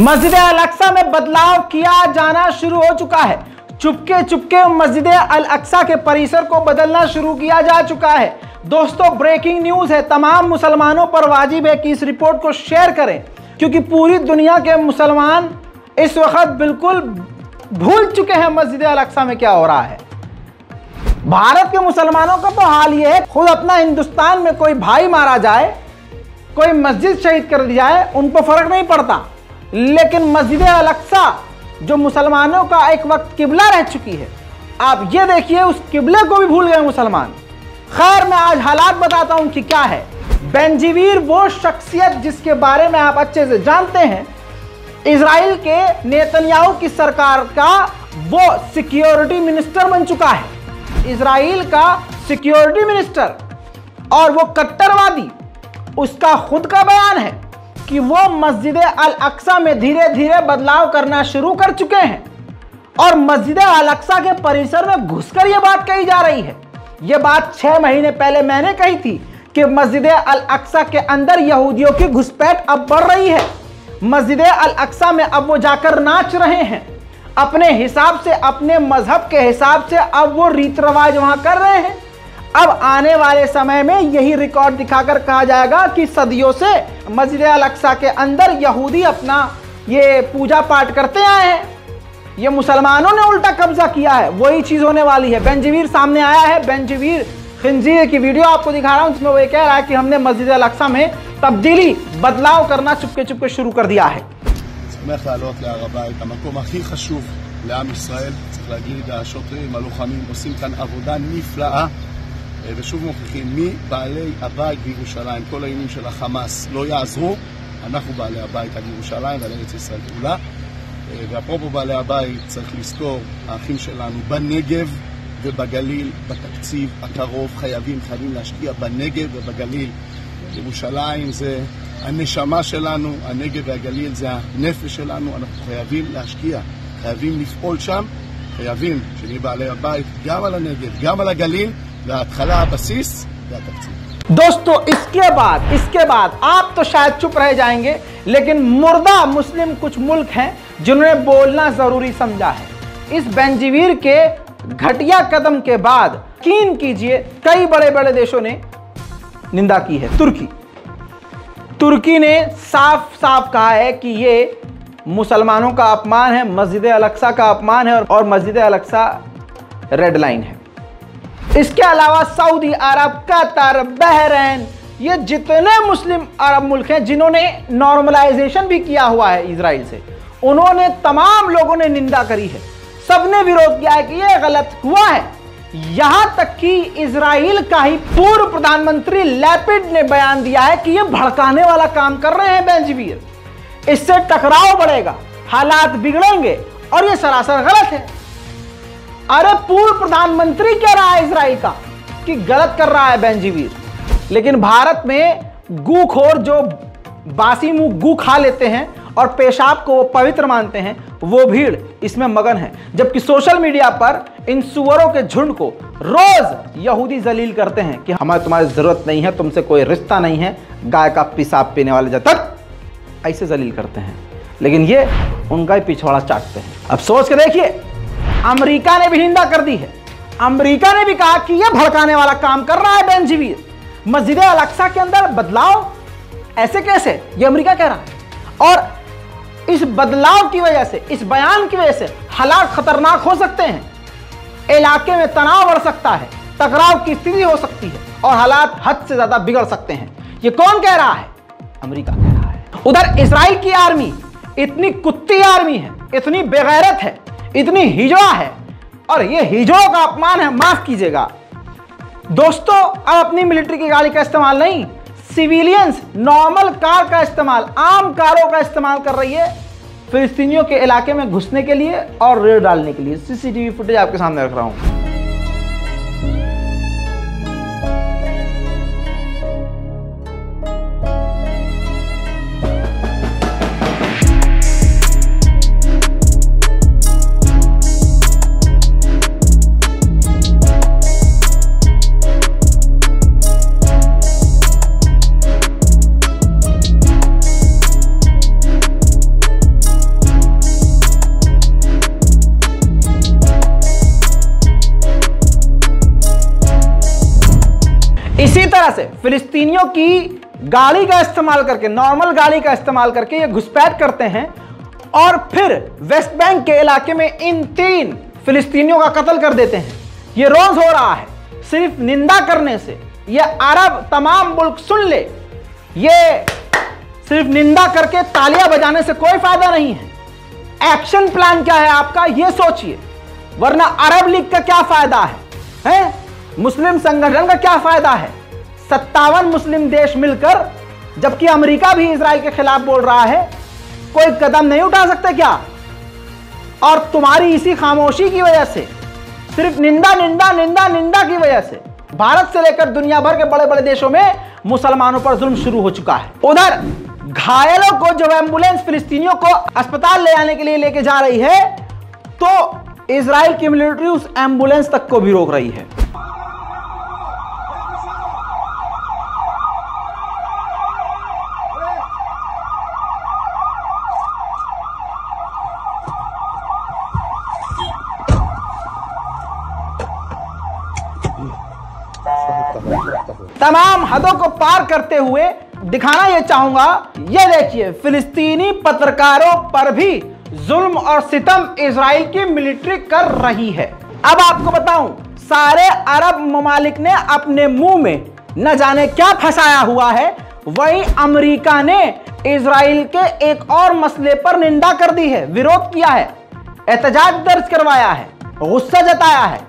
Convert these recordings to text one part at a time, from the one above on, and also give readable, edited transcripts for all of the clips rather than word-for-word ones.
मस्जिद अल-अक्सा में बदलाव किया जाना शुरू हो चुका है। चुपके चुपके मस्जिद अल-अक्सा के परिसर को बदलना शुरू किया जा चुका है। दोस्तों, ब्रेकिंग न्यूज़ है, तमाम मुसलमानों पर वाजिब है कि इस रिपोर्ट को शेयर करें, क्योंकि पूरी दुनिया के मुसलमान इस वक्त बिल्कुल भूल चुके हैं मस्जिद अल-अक्सा में क्या हो रहा है। भारत के मुसलमानों का तो हाल ये है, खुद अपना हिंदुस्तान में कोई भाई मारा जाए, कोई मस्जिद शहीद कर दी जाए, उनको फर्क नहीं पड़ता, लेकिन मस्जिद अल-अक्सा जो मुसलमानों का एक वक्त किबला रह चुकी है, आप ये देखिए उस किबले को भी भूल गए मुसलमान। खैर, मैं आज हालात बताता हूं कि क्या है। बेंजीवीर वो शख्सियत जिसके बारे में आप अच्छे से जानते हैं, इजराइल के नेतन्याहू की सरकार का वो सिक्योरिटी मिनिस्टर बन चुका है, इजराइल का सिक्योरिटी मिनिस्टर, और वो कट्टरवादी। उसका खुद का बयान है कि वो मस्जिद अल-अक्सा में धीरे धीरे बदलाव करना शुरू कर चुके हैं, और मस्जिद अल-अक्सा के परिसर में घुसकर यह बात कही जा रही है। यह बात 6 महीने पहले मैंने कही थी कि मस्जिद अल-अक्सा के अंदर यहूदियों की घुसपैठ अब बढ़ रही है। मस्जिद अल-अक्सा में अब वो जाकर नाच रहे हैं अपने हिसाब से, अपने मजहब के हिसाब से अब वो रीत रिवाज वहां कर रहे हैं। अब आने वाले समय में यही रिकॉर्ड दिखाकर कहा जाएगा कि सदियों से मस्जिद अल-अक्सा के अंदर यहूदी अपना ये पूजा पाठ करते आए हैं, ये मुसलमानों ने उल्टा कब्जा किया है। वही चीज होने वाली है। बेंजीवीर सामने आया है, बेंजीवीर खिंजीर की वीडियो आपको दिखा रहा हूं, जिसमें वो ये कह रहा है कि हमने मस्जिद अल-अक्सा में तब्दीली, बदलाव करना चुपके चुपके शुरू कर दिया है। שמח לעלות להר הבית, המקום הכי חשוב לעם ישראל. צריך להגיד, השוטרים, הלוחמים עושים כאן עבודה נפלאה, ושוב מוכיחים מי בעלי הבית בירושלים. כל האיומים של החמאס לא יעזרו, אנחנו בעלי הבית על ירושלים ועל ארץ ישראל כולה. ואפרופו בעלי הבית, צריך לזכור, האחים שלנו בנגב ובגליל, בתקציב הקרוב חייבים להשקיע בנגב ובגליל. ירושלים זה הנשמה שלנו, הנגב והגליל זה הנפש שלנו, אנחנו חייבים להשקיע, חייבים לפעול שם, חייבים שנהיה בעלי הבית גם על הנגב, גם על הגליל, וההתחלה הבסיס והתקציב। दोस्तों, इसके बाद आप तो शायद चुप रह जाएंगे, लेकिन मुर्दा मुस्लिम कुछ मुल्क हैं जिन्होंने बोलना जरूरी समझा है। इस बेंजीवीर के घटिया कदम के बाद यकीन कीजिए कई बड़े बड़े देशों ने निंदा की है। तुर्की ने साफ साफ कहा है कि ये मुसलमानों का अपमान है, मस्जिद अल-अक्सा का अपमान है, और मस्जिद अल-अक्सा रेड लाइन है। इसके अलावा सऊदी अरब, कतर, बहरीन, ये जितने मुस्लिम अरब मुल्क हैं जिन्होंने नॉर्मलाइजेशन भी किया हुआ है इजराइल से, उन्होंने, तमाम लोगों ने निंदा करी है। सबने विरोध किया है कि यह गलत हुआ है। यहां तक कि इजराइल का ही पूर्व प्रधानमंत्री लैपिड ने बयान दिया है कि यह भड़काने वाला काम कर रहे हैं बेंजीवीर, इससे टकराव बढ़ेगा, हालात बिगड़ेंगे, और यह सरासर गलत है। अरे, पूर्व प्रधानमंत्री कह रहा है इजराइल का कि गलत कर रहा है बेंजीवीर, लेकिन भारत में गूखोर जो बासी मुंह गू खा लेते हैं और पेशाब को वो पवित्र मानते हैं, वो भीड़ इसमें मगन है। जबकि सोशल मीडिया पर इन सुअरों के झुंड को रोज यहूदी जलील करते हैं कि हमें तुम्हारी जरूरत नहीं है, तुमसे कोई रिश्ता नहीं है, गाय का पेशाब पीने वाले जब तक, ऐसे जलील करते हैं, लेकिन ये उनका ही पिछवाड़ा चाटते हैं। अब सोच के देखिए, अमेरिका ने भी निंदा कर दी है। अमेरिका ने भी कहा कि यह भड़काने वाला काम कर रहा है बेंजीवीर। मस्जिद अल-अक्सा के अंदर बदलाव ऐसे कैसे, ये अमेरिका कह रहा है, और इस बदलाव की वजह से, इस बयान की वजह से हालात खतरनाक हो सकते हैं, इलाके में तनाव बढ़ सकता है, टकराव की स्थिति हो सकती है, और हालात हद से ज्यादा बिगड़ सकते हैं। ये कौन कह रहा है? अमेरिका कह रहा है। उधर इजराइल की आर्मी इतनी कुत्ती आर्मी है, इतनी बेगैरत है, इतनी हिजड़ा है, और ये हिजड़ों का अपमान है, माफ कीजिएगा दोस्तों। अब अपनी मिलिट्री की गाड़ी का इस्तेमाल नहीं, सिविलियंस नॉर्मल कार का इस्तेमाल, आम कारों का इस्तेमाल कर रही है फिलिस्तीनियों के इलाके में घुसने के लिए और रेड डालने के लिए। सीसीटीवी फुटेज आपके सामने रख रहा हूं। इसी तरह से फिलिस्तीनियों की गाड़ी का इस्तेमाल करके, नॉर्मल गाड़ी का इस्तेमाल करके ये घुसपैठ करते हैं और फिर वेस्ट बैंक के इलाके में इन 3 फिलिस्तीनियों का कत्ल कर देते हैं। ये रोज हो रहा है। सिर्फ निंदा करने से, ये अरब तमाम मुल्क सुन ले, ये सिर्फ निंदा करके तालियां बजाने से कोई फायदा नहीं है। एक्शन प्लान क्या है आपका, ये सोचिए, वरना अरब लीग का क्या फायदा है? मुस्लिम संगठन का क्या फायदा है? 57 मुस्लिम देश मिलकर, जबकि अमेरिका भी इजराइल के खिलाफ बोल रहा है, कोई कदम नहीं उठा सकते क्या? और तुम्हारी इसी खामोशी की वजह से, सिर्फ निंदा निंदा निंदा निंदा की वजह से भारत से लेकर दुनिया भर के बड़े बड़े देशों में मुसलमानों पर जुल्म शुरू हो चुका है। उधर घायलों को जब एम्बुलेंस फिलिस्तीनियों को अस्पताल ले आने के लिए लेके जा रही है, तो इजराइल की मिलिट्री उस एम्बुलेंस तक को भी रोक रही है। तमाम हदों को पार करते हुए दिखाना यह चाहूंगा, यह देखिए, फिलिस्तीनी पत्रकारों पर भी जुल्म और सितम इजराइल की मिलिट्री कर रही है। अब आपको बताऊं, सारे अरब ममालिक ने अपने मुंह में न जाने क्या फंसाया हुआ है, वहीं अमेरिका ने इजराइल के एक और मसले पर निंदा कर दी है, विरोध किया है, एहतजाज दर्ज करवाया है, गुस्सा जताया है।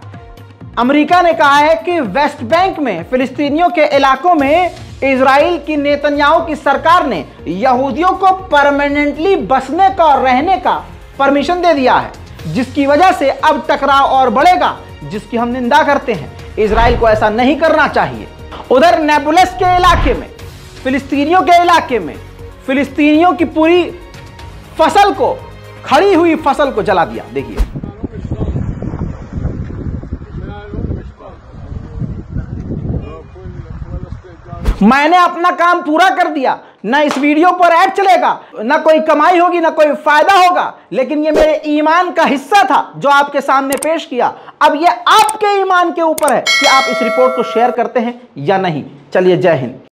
अमेरिका ने कहा है कि वेस्ट बैंक में फिलिस्तीनियों के इलाकों में इजराइल की नेतन्याहू की सरकार ने यहूदियों को परमानेंटली बसने का और रहने का परमिशन दे दिया है, जिसकी वजह से अब टकराव और बढ़ेगा, जिसकी हम निंदा करते हैं। इजराइल को ऐसा नहीं करना चाहिए। उधर नेबुलस के इलाके में, फिलिस्तीनियों के इलाके में, फिलिस्तीनियों की पूरी फसल को, खड़ी हुई फसल को जला दिया। देखिए, मैंने अपना काम पूरा कर दिया, ना इस वीडियो पर ऐड चलेगा, ना कोई कमाई होगी, ना कोई फायदा होगा, लेकिन ये मेरे ईमान का हिस्सा था जो आपके सामने पेश किया। अब ये आपके ईमान के ऊपर है कि आप इस रिपोर्ट को शेयर करते हैं या नहीं। चलिए, जय हिंद।